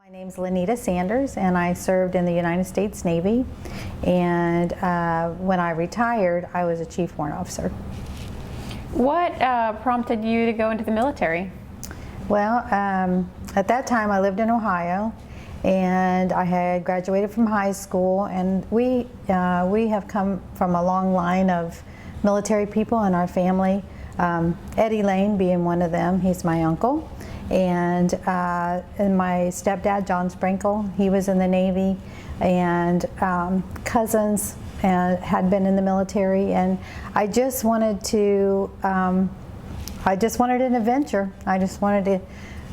My name's Lenita Sanders, and I served in the United States Navy. And when I retired, I was a Chief Warrant Officer. What prompted you to go into the military? Well, at that time I lived in Ohio, and I had graduated from high school, and we have come from a long line of military people in our family. Eddie Lane being one of them. He's my uncle. And my stepdad, John Sprinkle, he was in the Navy, and cousins had been in the military, and I just wanted an adventure. I just wanted to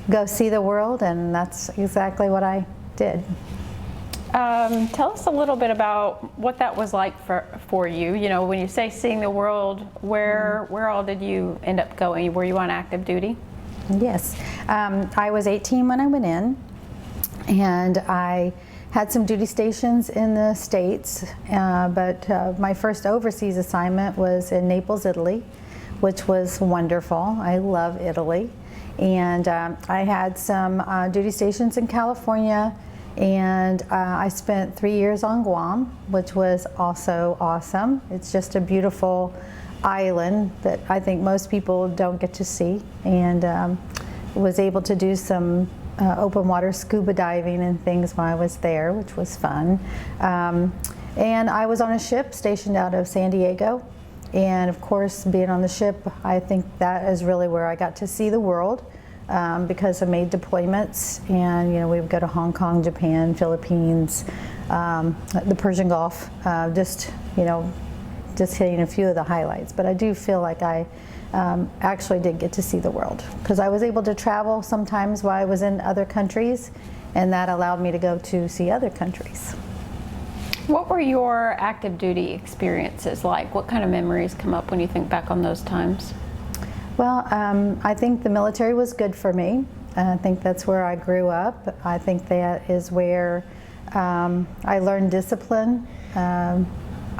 go see the world, and that's exactly what I did. Tell us a little bit about what that was like for you. You know, when you say seeing the world, where all did you end up going? Were you on active duty? Yes. I was 18 when I went in, and I had some duty stations in the States, but my first overseas assignment was in Naples, Italy, which was wonderful. I love Italy. And I had some duty stations in California, and I spent 3 years on Guam, which was also awesome. It's just a beautiful island that I think most people don't get to see, and was able to do some open water scuba diving and things while I was there, which was fun. And I was on a ship stationed out of San Diego, and of course being on the ship, I think that is really where I got to see the world, because I made deployments, and we would go to Hong Kong, Japan, Philippines, the Persian Gulf, just hitting a few of the highlights. But I do feel like I actually did get to see the world, because I was able to travel sometimes while I was in other countries, and that allowed me to go to see other countries. What were your active duty experiences like? What kind of memories come up when you think back on those times? Well, I think the military was good for me. I think that's where I grew up. I think that is where I learned discipline.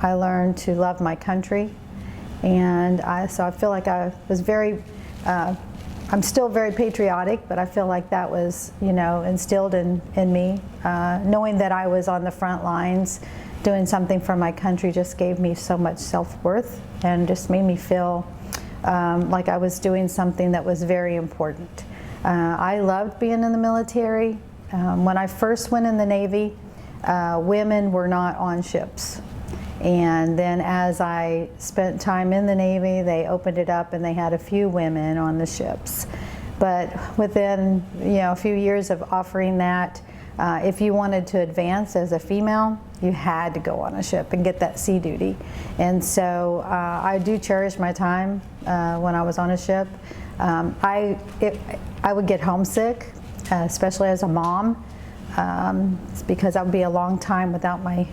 I learned to love my country, and so I feel like I was I'm still very patriotic, but I feel like that was, instilled in me. Knowing that I was on the front lines doing something for my country just gave me so much self-worth, and just made me feel like I was doing something that was very important. I loved being in the military. When I first went in the Navy, women were not on ships. And then as I spent time in the Navy, they opened it up and they had a few women on the ships. But within a few years of offering that, if you wanted to advance as a female, you had to go on a ship and get that sea duty. And so I do cherish my time when I was on a ship. I would get homesick, especially as a mom, because that would be a long time without my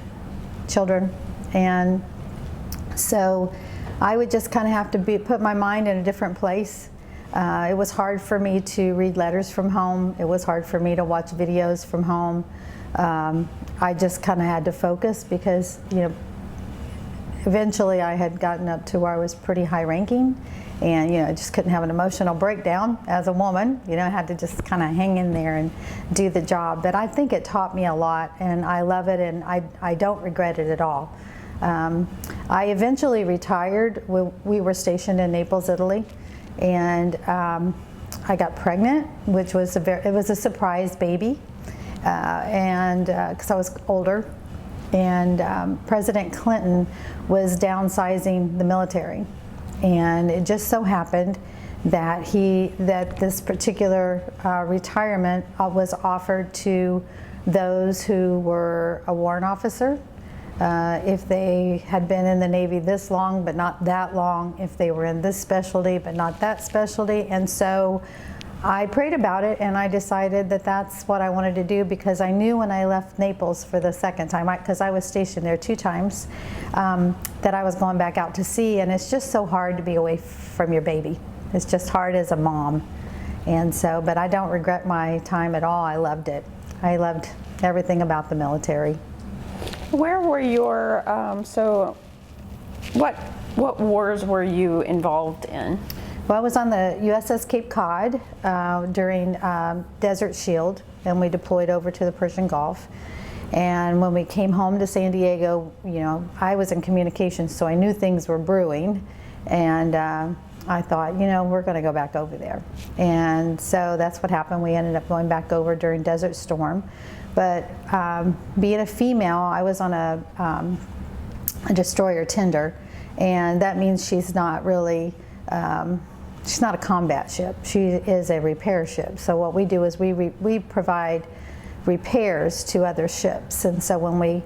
children. And so I would just kind of have to put my mind in a different place. It was hard for me to read letters from home. It was hard for me to watch videos from home. I just kind of had to focus, because eventually I had gotten up to where I was pretty high ranking, and I just couldn't have an emotional breakdown as a woman. I had to just kind of hang in there and do the job. But I think it taught me a lot, and I love it, and I don't regret it at all. I eventually retired. We were stationed in Naples, Italy, and I got pregnant, which was it was a surprise baby, and because I was older, and President Clinton was downsizing the military, and it just so happened that this particular retirement was offered to those who were a warrant officer, if they had been in the Navy this long but not that long, if they were in this specialty but not that specialty. And so I prayed about it, and I decided that that's what I wanted to do, because I knew when I left Naples for the second time, because I was stationed there 2 times, that I was going back out to sea, and it's just so hard to be away from your baby. It's just hard as a mom. And so, but I don't regret my time at all. I loved it. I loved everything about the military. Where were your, what wars were you involved in? Well, I was on the USS Cape Cod during Desert Shield, and we deployed over to the Persian Gulf. And when we came home to San Diego, you know, I was in communications, so I knew things were brewing. And I thought, you know, we're going to go back over there. And so that's what happened. We ended up going back over during Desert Storm. But being a female, I was on a destroyer tender, and that means she's not really, she's not a combat ship. She is a repair ship. So what we do is we provide repairs to other ships. And so when we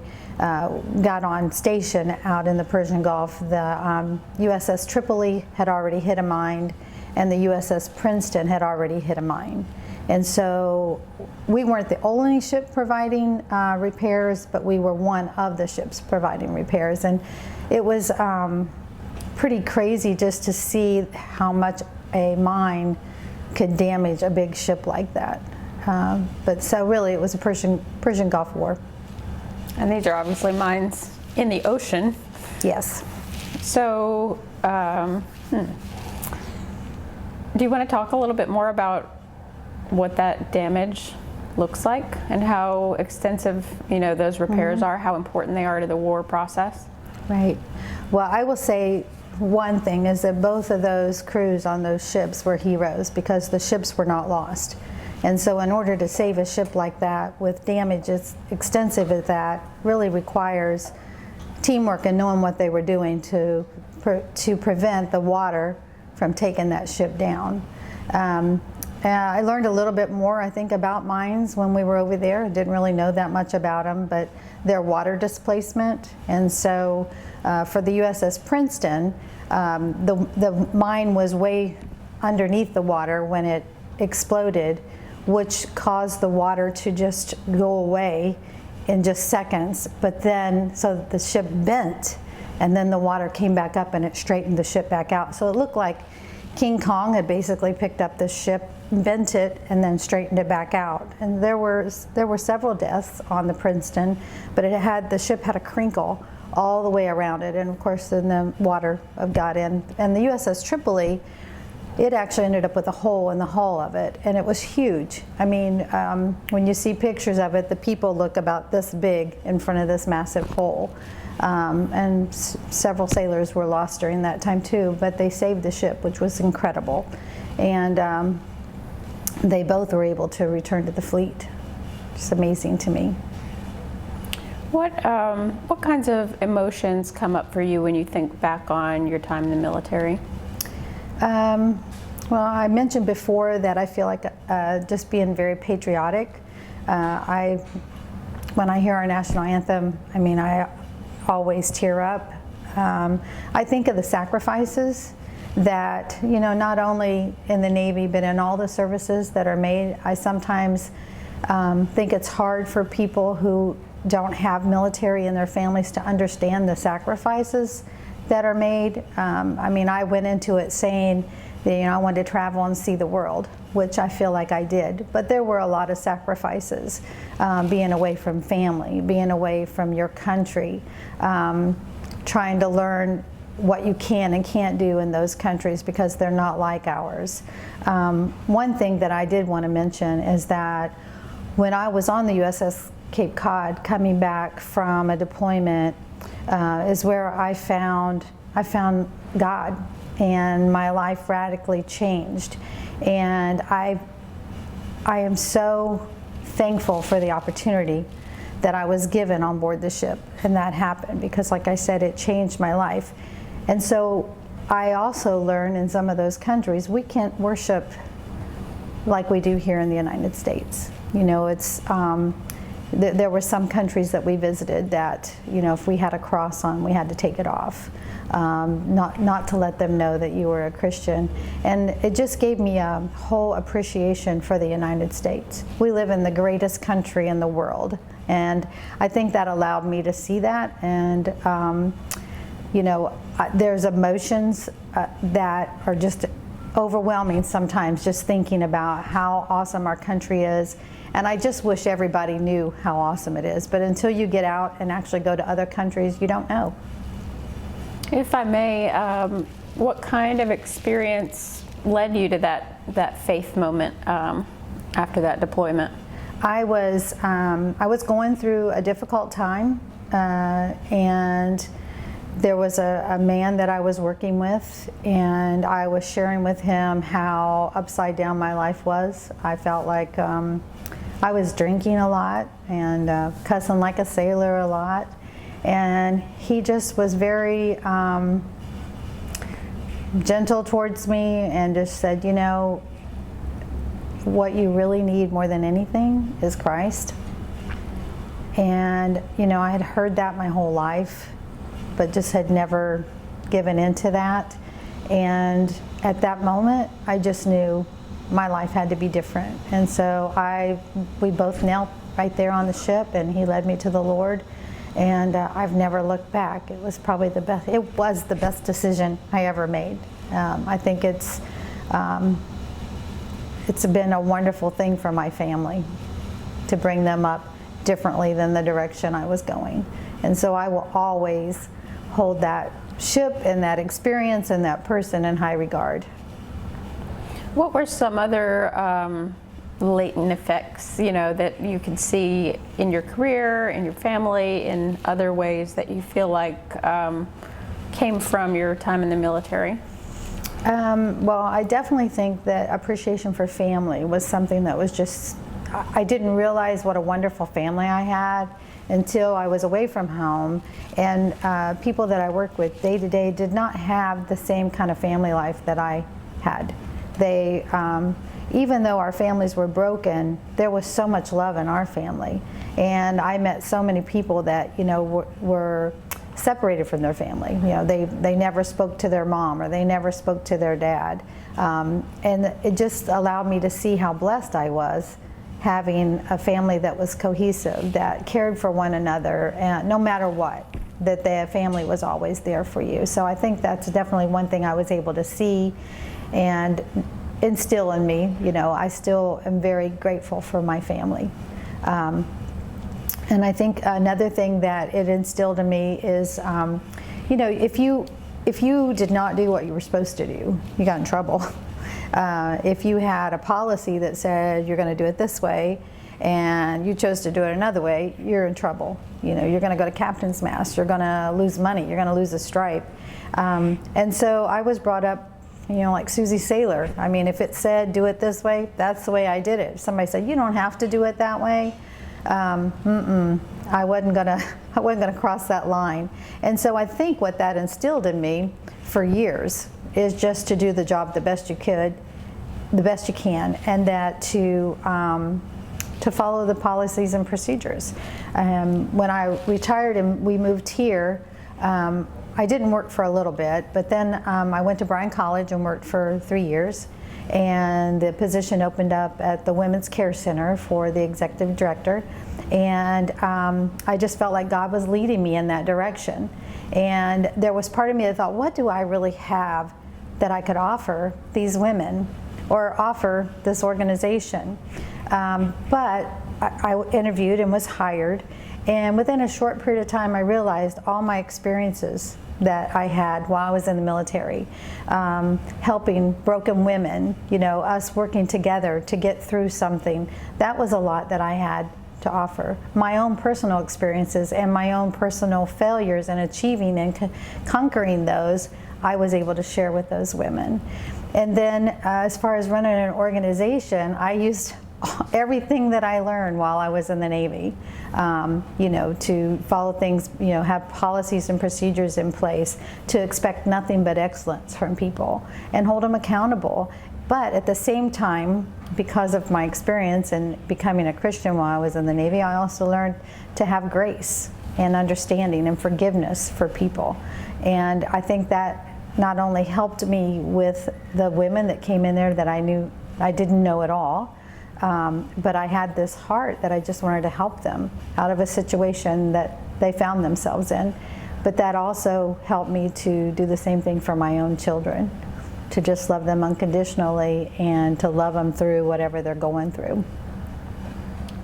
got on station out in the Persian Gulf, the USS Tripoli had already hit a mine, and the USS Princeton had already hit a mine. And so we weren't the only ship providing repairs, but we were one of the ships providing repairs. And it was pretty crazy just to see how much a mine could damage a big ship like that. But so really it was a Persian Gulf War. And these are obviously mines in the ocean. Yes. So do you want to talk a little bit more about what that damage looks like and how extensive, you know, those repairs are, how important they are to the war process? Right. Well, I will say one thing is that both of those crews on those ships were heroes because the ships were not lost. And so in order to save a ship like that with damage as extensive as that really requires teamwork and knowing what they were doing to prevent the water from taking that ship down. I learned a little bit more, I think, about mines when we were over there. I didn't really know that much about them, but their water displacement. And so for the USS Princeton, the mine was way underneath the water when it exploded, which caused the water to just go away in just seconds. But then, so the ship bent, and then the water came back up and it straightened the ship back out. So it looked like King Kong had basically picked up the ship, bent it, and then straightened it back out. And there were several deaths on the Princeton, but the ship had a crinkle all the way around it. And of course, then the water got in. And the USS Tripoli, it actually ended up with a hole in the hull of it, and it was huge. I mean, when you see pictures of it, the people look about this big in front of this massive hole. And several sailors were lost during that time too, but they saved the ship, which was incredible. And they both were able to return to the fleet. It's amazing to me. What kinds of emotions come up for you when you think back on your time in the military? Well, I mentioned before that I feel like just being very patriotic. When I hear our national anthem, I mean, I always tear up. I think of the sacrifices that, you know, not only in the Navy, but in all the services that are made. I sometimes think it's hard for people who don't have military in their families to understand the sacrifices that are made. I mean, I went into it saying that, you know, I wanted to travel and see the world, which I feel like I did. But there were a lot of sacrifices, being away from family, being away from your country, trying to learn what you can and can't do in those countries because they're not like ours. One thing that I did want to mention is that when I was on the USS Cape Cod, coming back from a deployment, is where I found God, and my life radically changed. And I am so thankful for the opportunity that I was given on board the ship, and that happened because, like I said, it changed my life. And so I also learned in some of those countries we can't worship like we do here in the United States. You know, it's there were some countries that we visited that, you know, if we had a cross on, we had to take it off, not to let them know that you were a Christian. And it just gave me a whole appreciation for the United States. We live in the greatest country in the world, and I think that allowed me to see that. And you know, there's emotions that are just overwhelming sometimes, just thinking about how awesome our country is. And I just wish everybody knew how awesome it is. But until you get out and actually go to other countries, you don't know. If I may, what kind of experience led you to that faith moment after that deployment? I was going through a difficult time, and there was a man that I was working with, and I was sharing with him how upside down my life was. I felt like I was drinking a lot and cussing like a sailor a lot, and he just was very gentle towards me and just said, you know, what you really need more than anything is Christ. And you know, I had heard that my whole life, but just had never given into that. And at that moment, I just knew my life had to be different. And so we both knelt right there on the ship, and he led me to the Lord. And I've never looked back. It was probably the best decision I ever made. I think it's been a wonderful thing for my family to bring them up differently than the direction I was going. And so I will always hold that ship and that experience and that person in high regard. What were some other latent effects, you know, that you could see in your career, in your family, in other ways that you feel like came from your time in the military? Well, I definitely think that appreciation for family was something that was just, I didn't realize what a wonderful family I had until I was away from home. And people that I work with day to day did not have the same kind of family life that I had. They, even though our families were broken, there was so much love in our family. And I met so many people that, you know, were separated from their family. You know, they never spoke to their mom, or they never spoke to their dad. And it just allowed me to see how blessed I was having a family that was cohesive, that cared for one another, and no matter what, that the family was always there for you. So I think that's definitely one thing I was able to see and instill in me. You know, I still am very grateful for my family. And I think another thing that it instilled in me is, you know, if you did not do what you were supposed to do, you got in trouble. If you had a policy that said you're going to do it this way, and you chose to do it another way, you're in trouble. You know, you're going to go to captain's mast. You're going to lose money. You're going to lose a stripe. And so I was brought up, you know, like Susie Sailor. I mean, if it said do it this way, that's the way I did it. If somebody said you don't have to do it that way, I wasn't gonna cross that line. And so I think what that instilled in me for years is just to do the job the best you could, the best you can, and that to follow the policies and procedures. When I retired and we moved here, I didn't work for a little bit, but then I went to Bryan College and worked for 3 years. And the position opened up at the Women's Care Center for the executive director. And I just felt like God was leading me in that direction. And there was part of me that thought, what do I really have that I could offer these women or offer this organization? But I interviewed and was hired. And within a short period of time, I realized all my experiences that I had while I was in the military, helping broken women, you know, us working together to get through something. That was a lot that I had to offer. My own personal experiences and my own personal failures and achieving and conquering those, I was able to share with those women. And then as far as running an organization, I used everything that I learned while I was in the Navy, you know, to follow things, you know, have policies and procedures in place, to expect nothing but excellence from people and hold them accountable. But at the same time, because of my experience in becoming a Christian while I was in the Navy, I also learned to have grace and understanding and forgiveness for people. And I think that not only helped me with the women that came in there that I knew I didn't know at all, but I had this heart that I just wanted to help them out of a situation that they found themselves in. But that also helped me to do the same thing for my own children, to just love them unconditionally and to love them through whatever they're going through.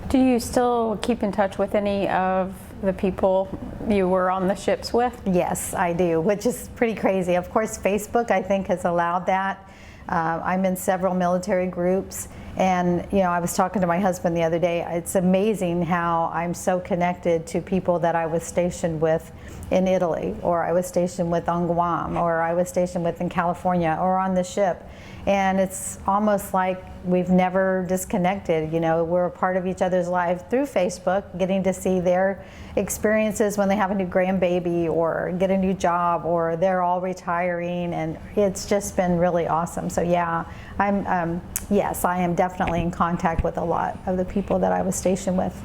Do you still keep in touch with any of the people you were on the ships with? Yes, I do, which is pretty crazy. Of course, Facebook, I think, has allowed that. I'm in several military groups, and I was talking to my husband the other day. It's amazing how I'm so connected to people that I was stationed with in Italy, or I was stationed with on Guam, or I was stationed with in California, or on the ship. And it's almost like we've never disconnected. We're a part of each other's lives through Facebook, getting to see their experiences when they have a new grandbaby or get a new job, or they're all retiring, and it's just been really awesome. So yeah, yes, I am definitely in contact with a lot of the people that I was stationed with.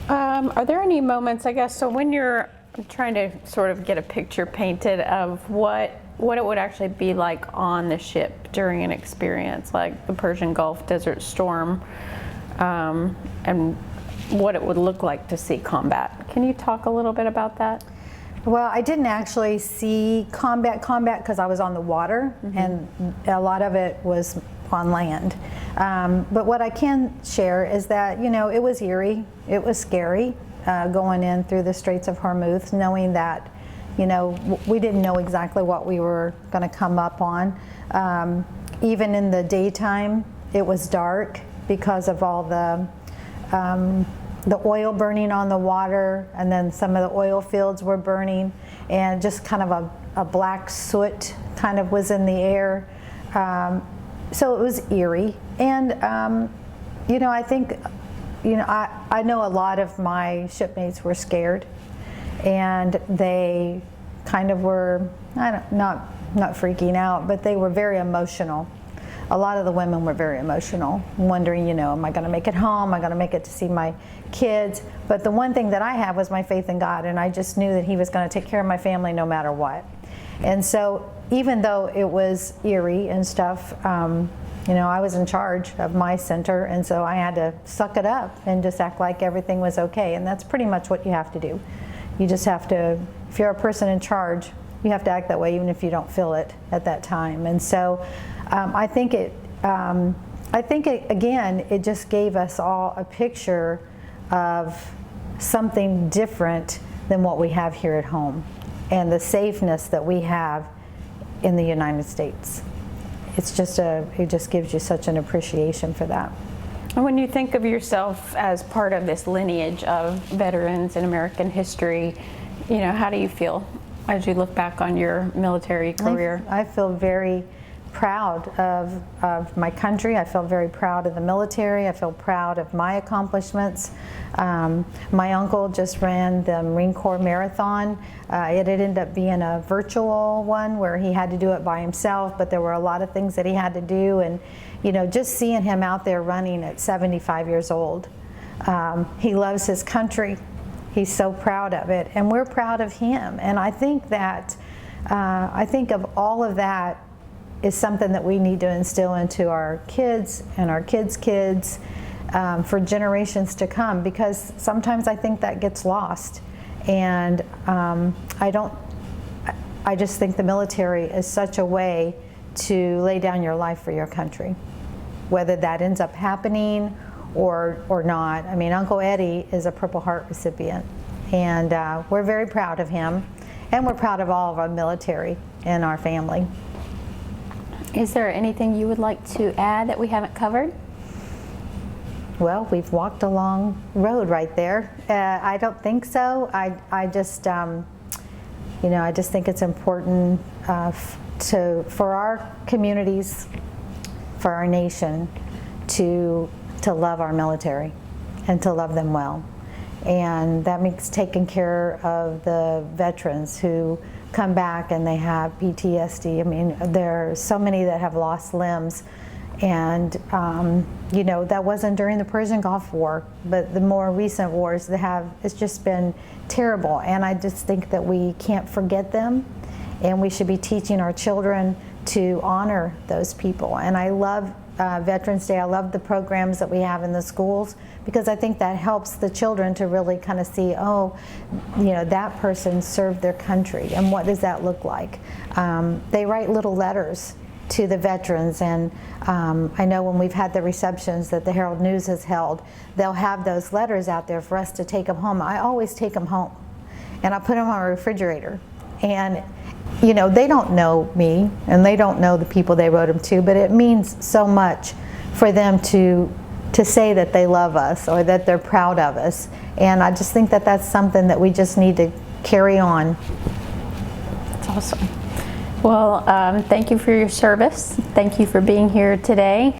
Are there any moments, I guess, so when you're trying to sort of get a picture painted of what it would actually be like on the ship during an experience like the Persian Gulf Desert Storm, and what it would look like to see combat. Can you talk a little bit about that? Well, I didn't actually see combat because I was on the water, and a lot of it was on land. But what I can share is that, it was eerie, it was scary going in through the Straits of Hormuz, knowing that, we didn't know exactly what we were going to come up on. Even in the daytime, it was dark because of all the oil burning on the water, and then some of the oil fields were burning, and just kind of a black soot kind of was in the air. So it was eerie. And, I think, I know a lot of my shipmates were scared, and they kind of were, not freaking out, but they were very emotional. A lot of the women were very emotional, wondering, am I going to make it home? Am I going to make it to see my kids? But the one thing that I had was my faith in God, and I just knew that He was going to take care of my family no matter what. And so even though it was eerie and stuff, I was in charge of my center, and so I had to suck it up and just act like everything was okay. And that's pretty much what you have to do. You just have to, if you're a person in charge, you have to act that way even if you don't feel it at that time. And so I think again, it just gave us all a picture of something different than what we have here at home, and the safeness that we have in the United States. It just gives you such an appreciation for that. And when you think of yourself as part of this lineage of veterans in American history, how do you feel as you look back on your military career? I feel very proud of my country. I feel very proud of the military. I feel proud of my accomplishments. My uncle just ran the Marine Corps Marathon. It ended up being a virtual one where he had to do it by himself, but there were a lot of things that he had to do. And just seeing him out there running at 75 years old, he loves his country. He's so proud of it, and we're proud of him. And I think that, I think of all of that is something that we need to instill into our kids and our kids' kids for generations to come, because sometimes I think that gets lost. And I just think the military is such a way to lay down your life for your country, whether that ends up happening or not. I mean, Uncle Eddie is a Purple Heart recipient, and we're very proud of him, and we're proud of all of our military and our family. Is there anything you would like to add that we haven't covered? Well, we've walked a long road right there. I don't think so. I just think it's important for our communities, for our nation, to love our military and to love them well. And that means taking care of the veterans who come back and they have PTSD. I mean, there are so many that have lost limbs, and that wasn't during the Persian Gulf War, but the more recent wars it's just been terrible. And I just think that we can't forget them, and we should be teaching our children to honor those people. And I love Veterans Day. I love the programs that we have in the schools, because I think that helps the children to really kind of see, that person served their country, and what does that look like? They write little letters to the veterans, and I know when we've had the receptions that the Herald News has held, they'll have those letters out there for us to take them home. I always take them home, and I put them on my refrigerator. And you know, they don't know me and they don't know the people they wrote them to, but it means so much for them to say that they love us or that they're proud of us. And I just think that that's something that we just need to carry on. That's awesome. Well, thank you for your service. Thank you for being here today.